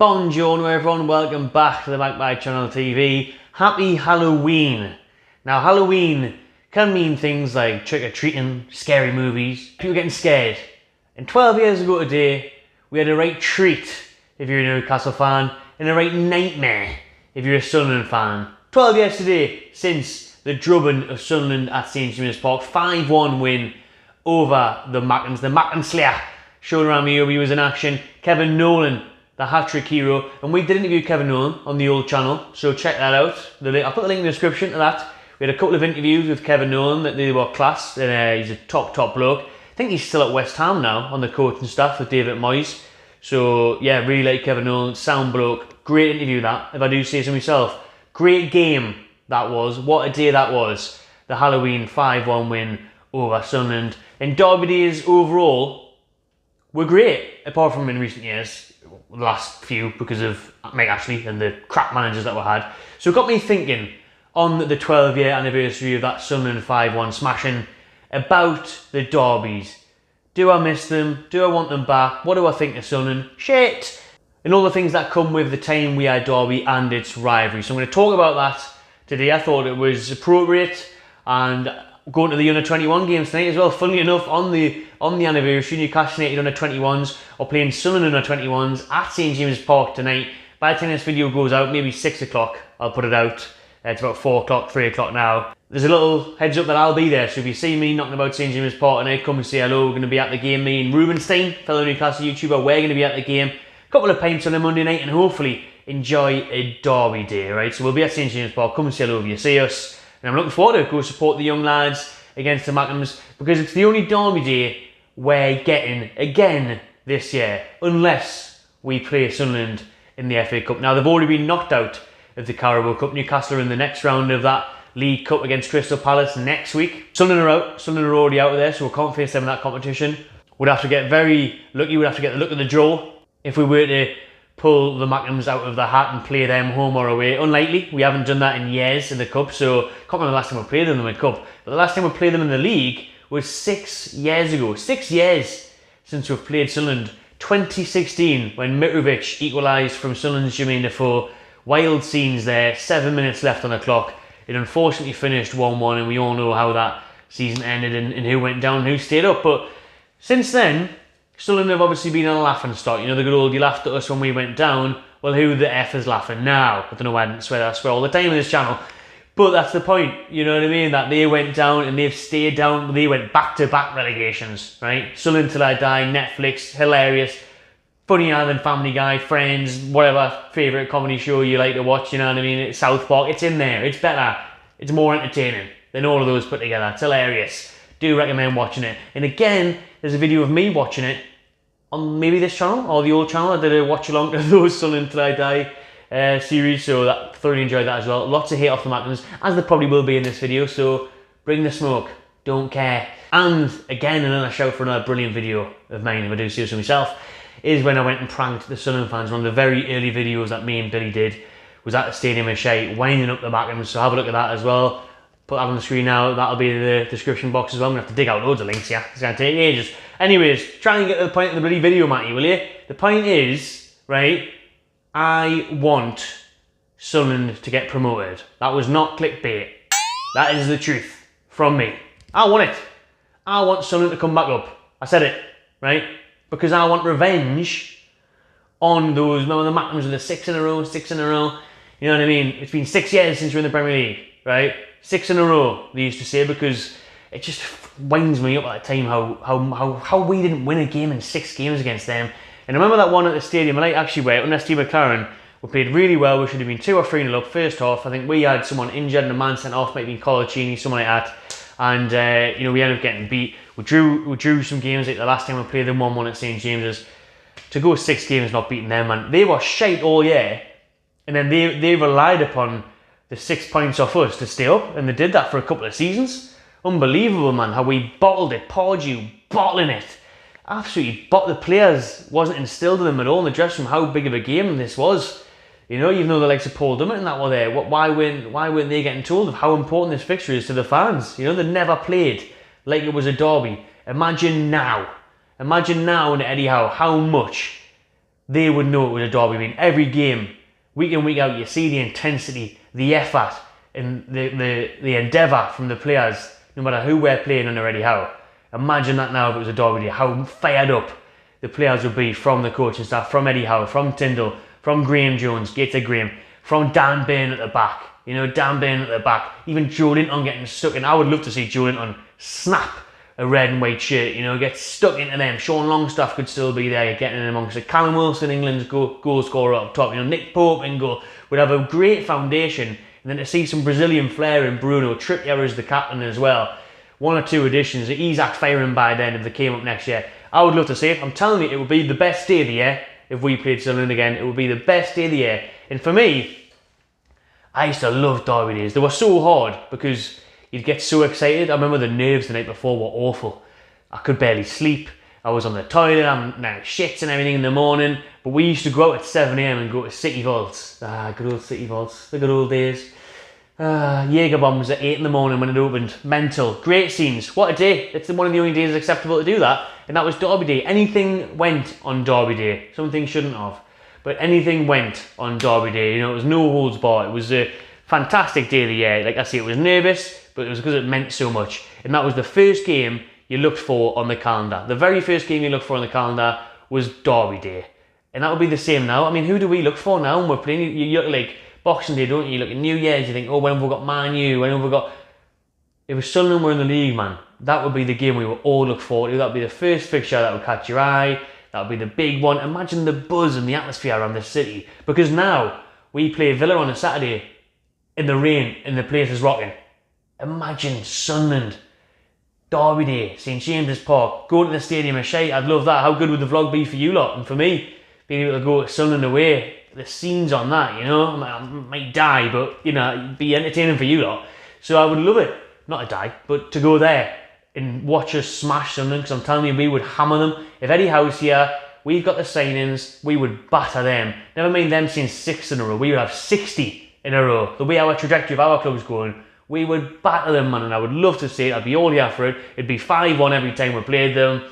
Buongiorno everyone, welcome back to the Magpie Channel TV. Happy Halloween. Now Halloween can mean things like trick-or-treating, scary movies, people getting scared. And 12 years ago today, we had a right treat if you're a Newcastle fan, and a right nightmare if you're a Sunderland fan. 12 years today since the drubbing of Sunderland at St James's Park, 5-1 win over the Mackens. The Macken Slayer showed around me he was in action. Kevin Nolan, the hat-trick hero, and we did interview Kevin Nolan on the old channel, so check that out. I'll put the link in the description to that. We had a couple of interviews with Kevin Nolan that they were class, and he's a top bloke. I think he's still at West Ham now on the coaching staff with David Moyes. So yeah, really like Kevin Nolan, sound bloke, great interview that, if I do say so myself. Great game that was, what a day that was. The Halloween 5-1 win over Sunderland. And derby days overall were great, apart from in recent years. The last few because of Mike Ashley and the crap managers that we had. So it got me thinking on the 12-year anniversary of that Sunderland 5-1 smashing about the derbies. Do I miss them? Do I want them back? What do I think of Sunderland? Shit! And all the things that come with the time we had derby and its rivalry. So I'm going to talk about that today. I thought it was appropriate, and going to the under-21 games tonight as well. Funnily enough, on the anniversary, Newcastle United under-21s are playing Sunderland under-21s at St James's Park tonight. By the time this video goes out, maybe 6 o'clock, I'll put it out. It's about 4 o'clock, 3 o'clock now. There's a little heads up that I'll be there, so if you see me knocking about St James's Park tonight, come and say hello. We're going to be at the game. Me and Rubenstein, fellow Newcastle YouTuber, we're going to be at the game. A couple of pints on a Monday night and hopefully enjoy a derby day, right? So we'll be at St James's Park. Come and say hello if you see us. And I'm looking forward to it. Go support the young lads against the Mackems, because it's the only derby day we're getting again this year, unless we play Sunderland in the FA Cup. Now, they've already been knocked out of the Carabao Cup. Newcastle are in the next round of that League Cup against Crystal Palace next week. Sunderland are out. Sunderland are already out of there, so we can't face them in that competition. We'd have to get very lucky. We'd have to get the luck of the draw if we were to pull the Mackems out of the hat and play them home or away. Unlikely. We haven't done that in years in the Cup, so I can't remember the last time we played them in the Cup. But the last time we played them in the League was 6 years ago. 6 years since we've played Sunderland. 2016, when Mitrovic equalised from Sunderland's Jermaine Defoe. Wild scenes there, 7 minutes left on the clock. It unfortunately finished 1-1, and we all know how that season ended and who went down, who stayed up. But since then, Sunderland have obviously been on a laughing stock. You know the good old, you laughed at us when we went down. Well, who the F is laughing now? I don't know why I didn't swear. I swear all the time on this channel. But that's the point, you know what I mean? That they went down and they've stayed down. They went back-to-back relegations, right? Sunderland Till I Die, Netflix, hilarious. Funnier than Family Guy, Friends, whatever favourite comedy show you like to watch, you know what I mean? It's South Park, it's in there, it's better. It's more entertaining than all of those put together. It's hilarious. Do recommend watching it. And again, there's a video of me watching it on maybe this channel or the old channel. I did a watch along to those Sunderland Till I Die series, so that thoroughly enjoyed that as well. Lots of hate off the Mackens, as there probably will be in this video, so bring the smoke, don't care. And again, another shout for another brilliant video of mine, if I do see so myself, is when I went and pranked the Sunderland fans. One of the very early videos that me and Billy did was at the Stadium of Shite, winding up the Mackens, so have a look at that as well. Put that on the screen now, that'll be in the description box as well. I'm going to have to dig out loads of links, yeah? It's going to take ages. Anyways, try and get to the point of the bloody video, Matty, will you? The point is, right, I want Sunderland to get promoted. That was not clickbait. That is the truth from me. I want it. I want Sunderland to come back up. I said it, right? Because I want revenge on those, remember the Mackens with the 6 in a row, 6 in a row? You know what I mean? It's been 6 years since we're in the Premier League, right? 6 in a row, they used to say, because it just winds me up at the time how we didn't win a game in 6 games against them. And I remember that one at the stadium, I like actually where, under Steve McLaren, we played really well. We should have been 2 or 3-0 up first half. I think we had someone injured and a man sent off, might be Colaccini, someone like that. And you know, we ended up getting beat. We drew some games like the last time we played them 1-1 at St James's. To go 6 games not beating them, man, they were shite all year. And then they relied upon the 6 points off us to stay up, and they did that for a couple of seasons. Unbelievable, man, how we bottled it. Pardew bottling it. Absolutely, but the players wasn't instilled in them at all in the dressing room how big of a game this was. You know, even though the likes of Paul Dummett and that were there, why weren't they getting told of how important this fixture is to the fans? You know, they never played like it was a derby. Imagine now and Eddie Howe how much they would know it was a derby. I mean, every game, week in, week out, you see the intensity, the effort, and the endeavour from the players, no matter who we're playing under Eddie Howe. Imagine that now if it was a derby day, how fired up the players would be from the coaching staff, from Eddie Howe, from Tyndall, from Graham Jones, Gator Graham, from Dan Bain at the back. You know, Dan Bain at the back. Even Joe Linton getting stuck in. I would love to see Joe Linton snap a red and white shirt, you know, get stuck into them. Sean Longstaff could still be there, getting in amongst it. Callum Wilson, England's goal scorer up top. You know, Nick Pope in goal would have a great foundation. And then to see some Brazilian flair in Bruno, Trippier as the captain as well. 1 or 2 additions. Isak firing by then if they came up next year. I would love to see it. I'm telling you, it would be the best day of the year if we played Sunderland again. It would be the best day of the year. And for me, I used to love derby days. They were so hard because you'd get so excited. I remember the nerves the night before were awful. I could barely sleep. I was on the toilet, I'm now shits and everything in the morning. But we used to go out at 7 AM and go to City Vaults. Good old City Vaults, the good old days. Jaeger bombs at 8 in the morning when it opened. Mental. Great scenes. What a day. It's one of the only days acceptable to do that. And that was Derby Day. Anything went on Derby Day. Some things shouldn't have. But anything went on Derby Day. You know, it was no holds barred. It was a fantastic day of the year. Like I say, it was nervous, but it was because it meant so much. And that was the first game you looked for on the calendar. The very first game you looked for on the calendar was Derby Day. And that would be the same now. I mean, who do we look for now when we're playing? You look like Boxing Day, don't you? You look at New Year's, you think, oh, when have we got Man U? When have we got... If it was Sunderland were in the league, man, that would be the game we would all look forward to. That would be the first fixture that would catch your eye. That would be the big one. Imagine the buzz and the atmosphere around the city. Because now, we play Villa on a Saturday in the rain and the place is rocking. Imagine Sunderland, Derby Day, St James's Park, going to the stadium and shite. I'd love that. How good would the vlog be for you lot? And for me, being able to go to Sunderland away, the scenes on that, you know, I might die, but, you know, it'd be entertaining for you lot. So I would love it, not to die, but to go there and watch us smash Sunderland, because I'm telling you, we would hammer them. If Eddie Howe's here, we've got the signings, we would batter them. Never mind them seeing 6 in a row, we would have 60 in a row. The way our trajectory of our club's going, we would batter them, man, and I would love to see it. I'd be all here for it. It'd be 5-1 every time we played them.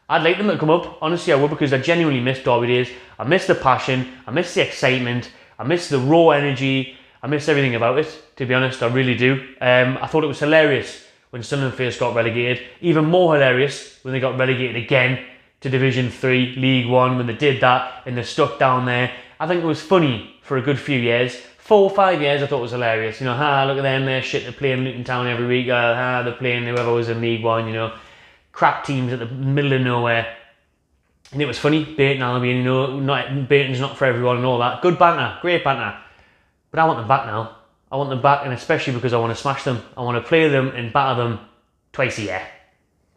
I'd like them to come up, honestly I would, because I genuinely miss derby days. I miss the passion, I miss the excitement, I miss the raw energy, I miss everything about it, to be honest, I really do. I thought it was hilarious when Sunderland first got relegated, even more hilarious when they got relegated again to Division 3, League 1, when they did that and they're stuck down there. I think it was funny for a good few years. 4 or 5 years I thought it was hilarious, you know, look at them, they're shit, they're playing Luton Town every week, they're playing whoever was in League 1, you know. Crap teams at the middle of nowhere, and it was funny. Burton Albion, you know, Burton's not for everyone and all that. Good banter, great banter, but I want them back now. I want them back, and especially because I want to smash them. I want to play them and batter them twice a year.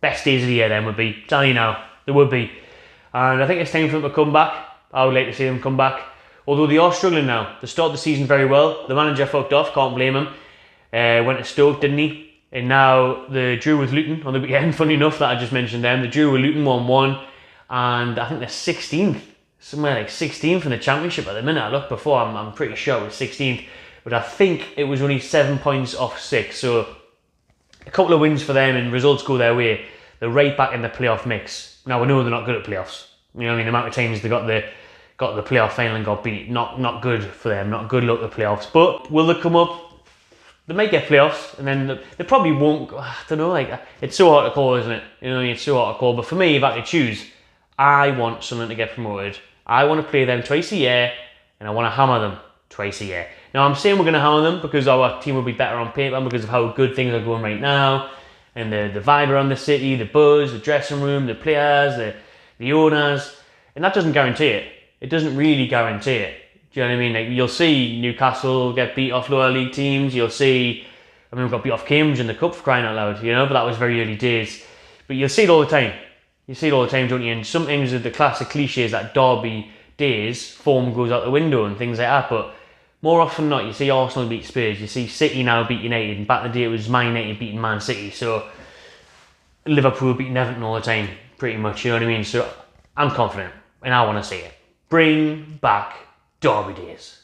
Best days of the year then would be, tell you now, there would be. And I think it's time for them to come back. I would like to see them come back, although they are struggling now. They started the season very well. The manager fucked off, can't blame him. Went to Stoke, didn't he? And now the drew with Luton on the weekend, funny enough that I just mentioned them. The drew with Luton 1-1, and I think they're 16th, somewhere like 16th in the Championship at the minute. I looked before, I'm pretty sure it was 16th, but I think it was only 7 points off 6, so a couple of wins for them and results go their way. They're right back in the playoff mix. Now we know they're not good at playoffs. You know what I mean, the amount of times they got the playoff final and got beat, not good for them, not good luck at the playoffs. But will they come up? They might get playoffs, and then they probably won't. I don't know, like, it's so hard to call, isn't it? You know, it's so hard to call. But for me, if I could choose, I want Sunderland to get promoted. I want to play them twice a year, and I want to hammer them twice a year. Now, I'm saying we're going to hammer them because our team will be better on paper, because of how good things are going right now, and the vibe around the city, the buzz, the dressing room, the players, the owners, and that doesn't guarantee it. It doesn't really guarantee it. Do you know what I mean? Like, you'll see Newcastle get beat off lower league teams. You'll see, I mean, we got beat off Cambridge in the Cup for crying out loud, you know, but that was very early days. But you'll see it all the time. You see it all the time, don't you? And sometimes the classic cliches that derby days, form goes out the window and things like that. But more often than not, you see Arsenal beat Spurs. You see City now beat United. And back in the day, it was Man United beating Man City. So Liverpool beating Everton all the time, pretty much, you know what I mean? So I'm confident, and I want to see it. Bring back derby days.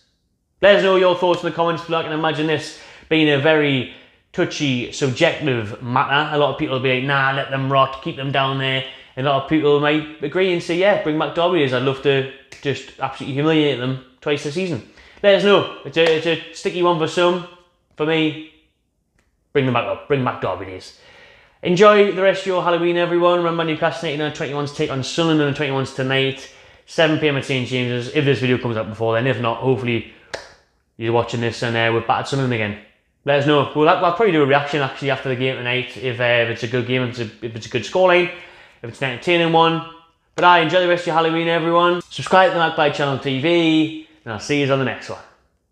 Let us know your thoughts in the comments below. I can imagine this being a very touchy, subjective matter. A lot of people will be like, nah, let them rot, keep them down there. And a lot of people might agree and say, yeah, bring back derby days. I'd love to just absolutely humiliate them twice a season. Let us know. It's a sticky one for some. For me, bring them back up. Bring back Derby days. Enjoy the rest of your Halloween, everyone. Remember, Newcastle United under-21s take on Sunderland under-21s tonight, 7 PM at St James's. If this video comes out before then, if not, hopefully you're watching this and we're back at Sunderland again. Let us know. I'll probably do a reaction actually after the game tonight if it's a good game, if it's a good scoreline, if it's an entertaining one. But enjoy the rest of your Halloween, everyone. Subscribe to the Magpie Channel TV, and I'll see you on the next one.